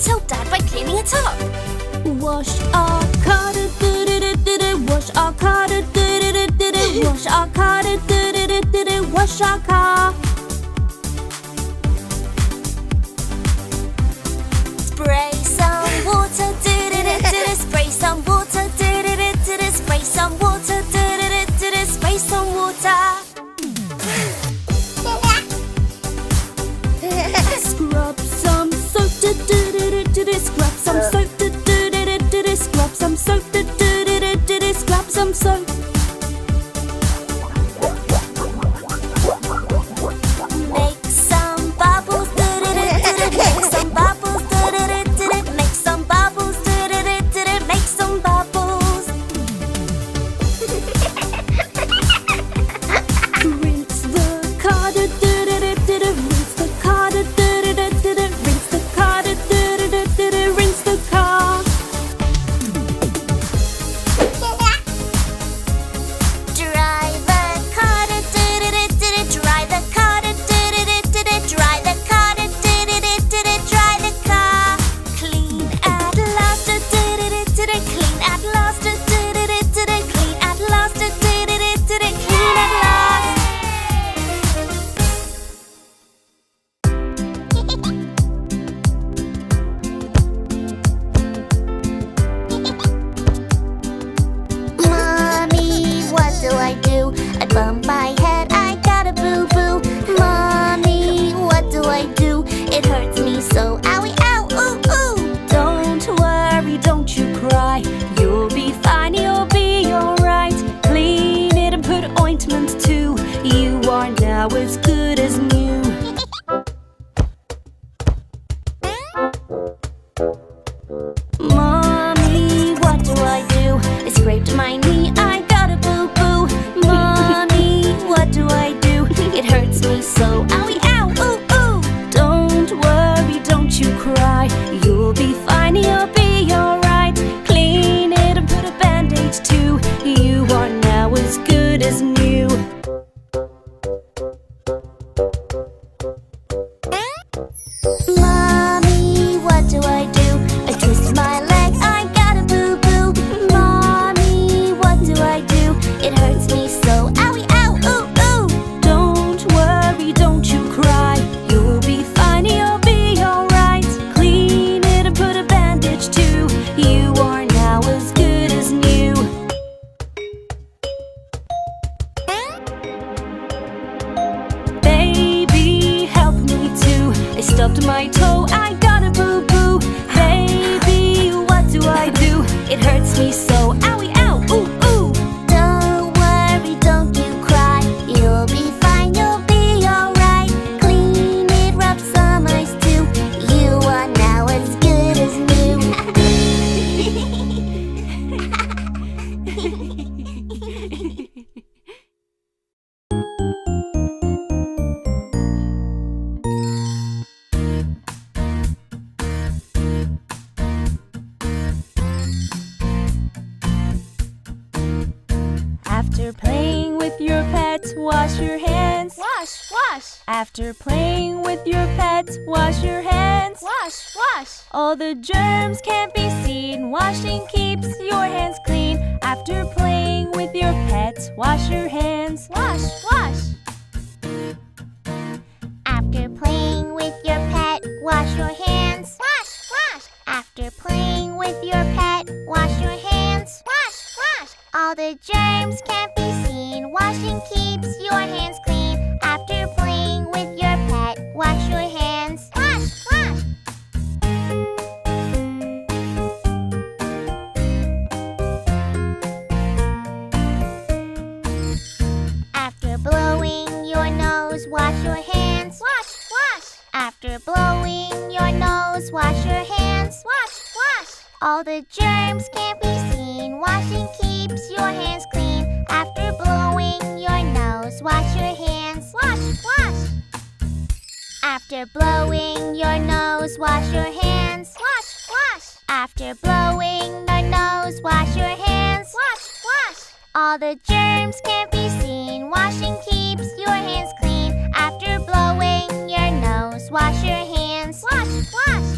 tell Dad by cleaning it up. Wash our car, wash our car, wash our car, wash our car. Spray some water, spray some water, spray some water, spray some water. Scrub some soap, scrub some soap, scrub some soap, scrub some soap. Make some bubbles, make some bubbles, make some bubbles, make some bubbles. Rinse the car, rinse the car, rinse the car, rinse the car. Dry the car, dry the car, dry the car, dry the car. Clean at last, clean at last, clean at last, clean at last. Mommy, what do I do? I bump my head, I got a boo-boo. Mommy, what do I do? It hurts me so, owie, ow, ooh, ooh. Don't worry, don't you cry. You'll be fine, you'll be alright. Clean it and put ointment too. You are now as good as new. Mommy, what do I do? I scraped my knee, I got a boo-boo. Mommy, what do I do? It hurts me so, owie, ow, ooh, ooh. Don't worry, don't you cry. You'll be fine, you'll be alright. Clean it and put a band-aid too. You are now as good as new. Mommy, what do I do? I twist my leg, I got a boo-boo. Mommy, what do I do? It hurts me so, owie, ow, ooh, ooh. Don't worry, don't you cry. You'll be fine, you'll be alright. Clean it and put a bandage too. You are now as good as new. Baby, help me too. I stubbed my toe, I got a boo-boo. Baby, what do I do? It hurts me so, owie, ow, ooh, ooh. Don't worry, don't you cry. You'll be fine, you'll be alright. Clean it, rub some ice too. You are now as good as new. After playing with your pet, wash your hands. Wash, wash, After playing with your pet, wash your hands. wash, wash. All the germs can't be seen. Washing keeps your hands clean. After playing with your pet, wash your hands. Wash, wash. After playing with your pet, wash your hands. Wash, wash. After playing with your pet, wash your hands. Wash, wash. All the germs can't be seen. Washing keeps your hands clean. After playing with your pet, wash your hands. Wash, wash. After blowing your nose, wash your hands. Wash, wash. After blowing your nose, wash your hands. Wash, wash. All the germs can't be seen. Washing keeps your hands clean. After blowing your nose, wash your hands. Wash, wash. After blowing your nose, wash your hands. Wash, wash. After blowing your nose, wash your hands. Wash, wash. All the germs can't be seen. Washing keeps your hands clean. After blowing your nose, wash your hands. Wash, wash.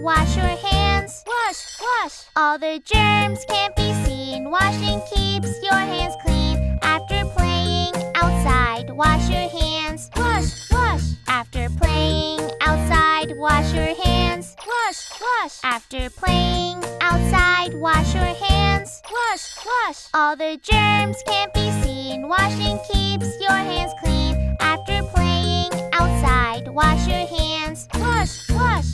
wash your hands. Wash, wash. All the germs can't be seen. Washing keeps your hands clean. After playing outside, wash your hands. Wash, wash. After playing outside, wash your hands. Wash, wash. After playing outside, wash your hands. Wash, wash. All the germs can't be seen. Washing keeps your hands clean. After playing outside, wash your hands. Wash, wash.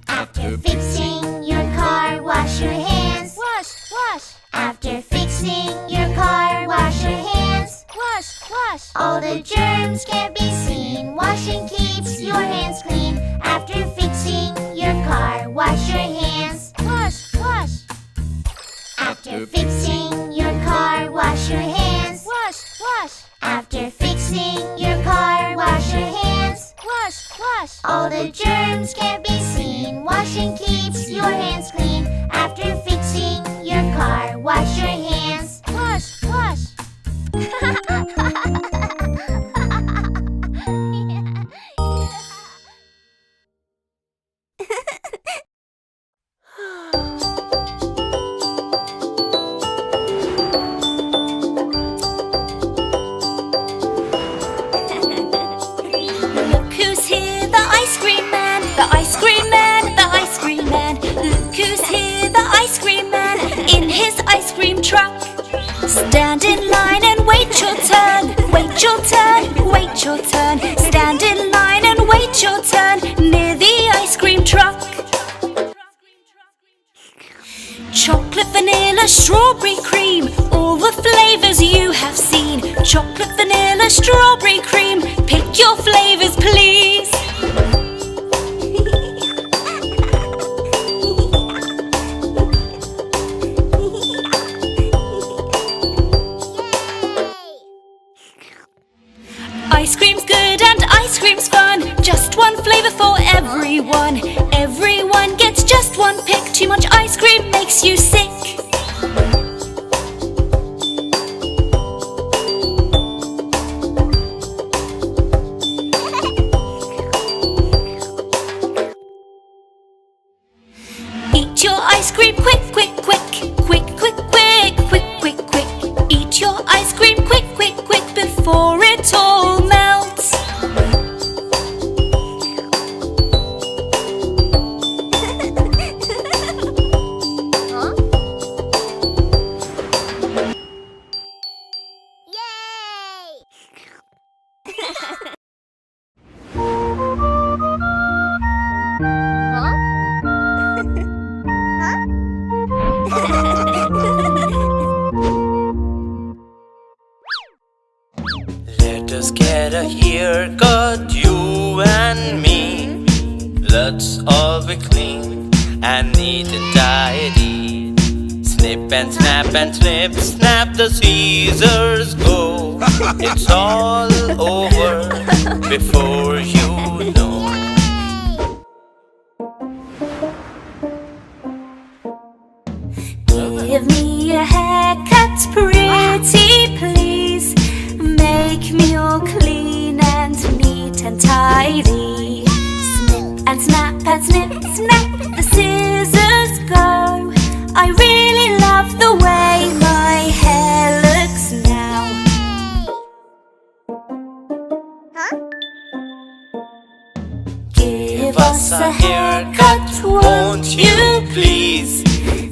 After fixing your car, wash your hands. Wash, wash. After fixing your car, wash your hands. Wash, wash. All the germs can't be seen. Washing keeps your hands clean. After fixing your car, wash your hands. Wash, wash. After fixing your car, wash your hands. Wash, wash. After fixing your car, wash your hands. Wash, wash. All the germs can't be seen. Washing keeps your hands clean. After fixing your car, wash your hands. Wash, wash. Look who's here, the ice cream man, the ice cream man, the ice cream man. Look who's here, the ice cream man, in his ice cream truck. Stand in line and wait your turn, wait your turn, wait your turn. Stand in line and wait your turn near the ice cream truck. Chocolate, vanilla, strawberry cream, all the flavors you have seen. Chocolate, vanilla, strawberry cream, pick your flavors please. Ice cream's good and ice cream's fun. Just one flavor for everyone. Everyone gets just one pick. Too much ice cream makes you sick. Eat your ice cream quick, quick, quick. Quick, quick, quick, quick, quick, quick. Eat your ice cream quick, quick, quick before it all melts. Yay! Let us get a haircut, you and me. Let's all be clean and neat and tidy. Snip and snap and snip, snap, the scissors go. It's all over before you know. Give me a haircut, pretty please. Make me all clean and neat and tidy. Snip and snap and snip, snap, the scissors go. I really love the way my hair looks now. Give us a haircut, won't you please?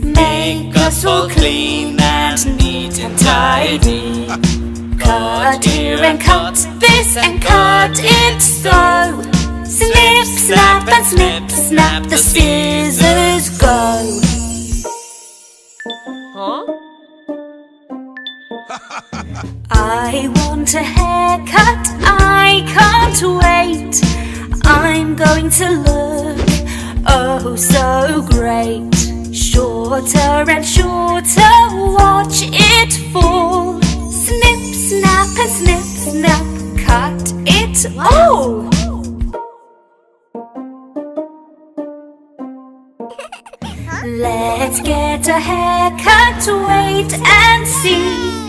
Make us all clean and neat and tidy. Cut here and cut this and cut it so. Snip, snap and snip, snap, the scissors go. I want a haircut, I can't wait. I'm going to look oh so great. Shorter and shorter, watch it fall. Snip, snap and snip, snap, cut it all. Let's get a haircut, wait and see.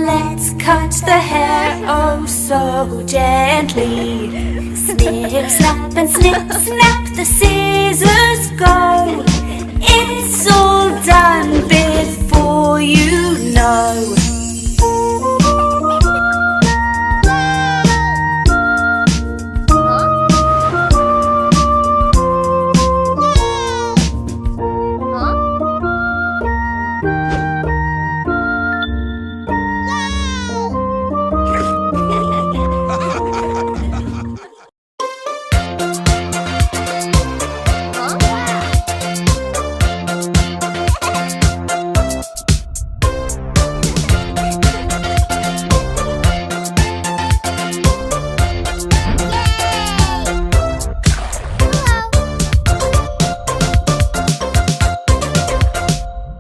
Let's cut the hair oh so gently. Snip, snap, and snip, snap, the scissors go. It's all done before you know.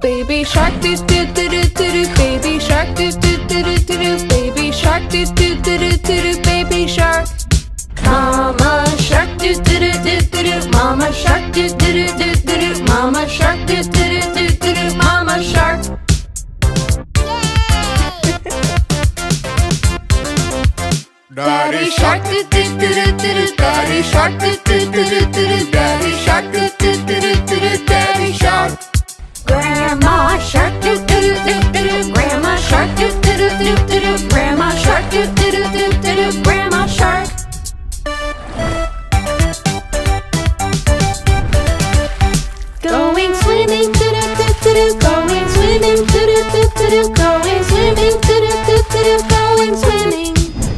Baby shark do do do do do do. Baby shark do do do do do do. Baby shark do do do do do do. Baby shark. Mama shark do do do do do do. Mama shark do do do do do do. Mama shark do do do do do do. Mama shark. Daddy shark do do do do do do. Daddy shark do do do do do do. Daddy shark do do do do do do. Daddy shark. Grandma shark do do do do do do. Grandma shark do do do do do do. Grandma shark do do do do do do. Grandma shark. Going swimming do do do do do. Going swimming do do do do do. Going swimming do do do do do. Going swimming.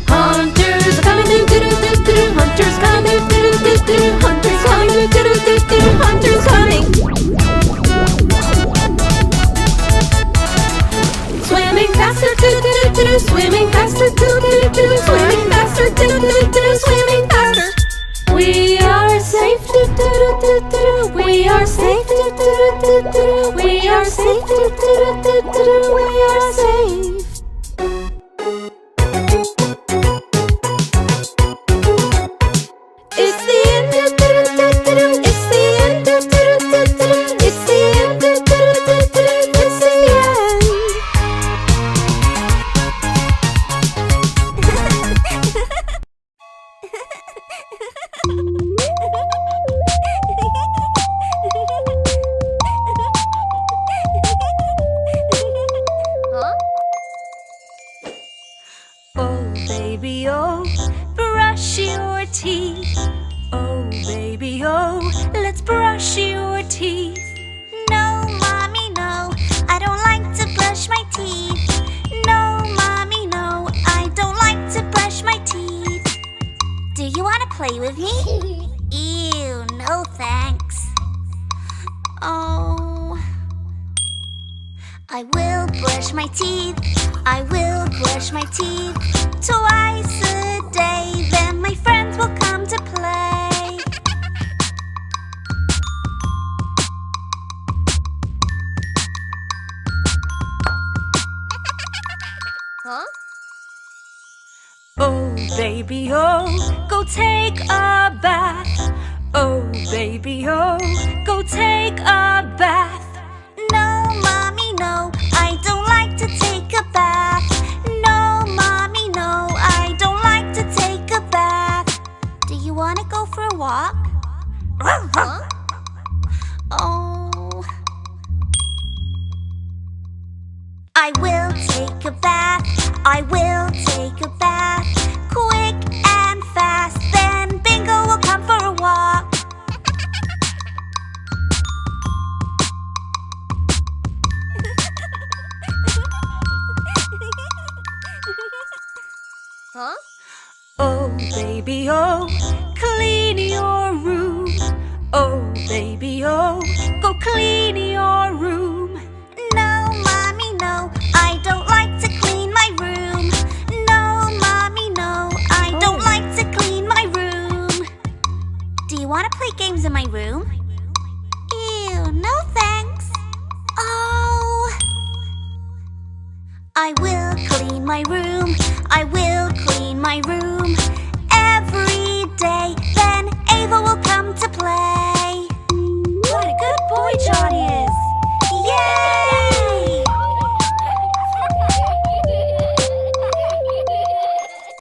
Hunters coming do do do do do. Hunters coming do do do do. Hunters coming do do do do. Hunters coming. Swimming faster, do do do do do. Swimming faster, do do do do. Swimming faster, do do do do. Swimming faster. We are safe, do do do do do. We are safe, do do do do do. We are safe, do do do do do. We are safe. It's the end, do do do do do. It's the end, do do do do do. It's the end, do do do do do. It's the end. Oh baby, oh, brush your teeth. Oh baby, oh, let's brush your teeth. No, Mommy, no, I don't like to brush my teeth. No, Mommy, no, I don't like to brush my teeth. Do you want to play with me? Ew, no thanks. Oh, I will brush my teeth. I will brush my teeth twice a day. Then my friends will come to play. Huh? Oh baby, oh, go take a bath. Oh baby, oh, go take a bath. No, Mommy, no, I don't like to take a bath. No, Mommy, no, I don't like to take a bath. Do you want to go for a walk? Huh? Oh, I will take a bath. I will take a bath. Quick and fast. Then Bingo will come for a walk. Huh? Oh baby, oh, clean your room. Oh baby, oh, go clean your room. No, Mommy, no, I don't like to clean my room. No, Mommy, no, I don't like to clean my room. Do you want to play games in my room? Ew, no thanks. Oh, I will clean my room. I will clean my room every day. Then Ava will come to play.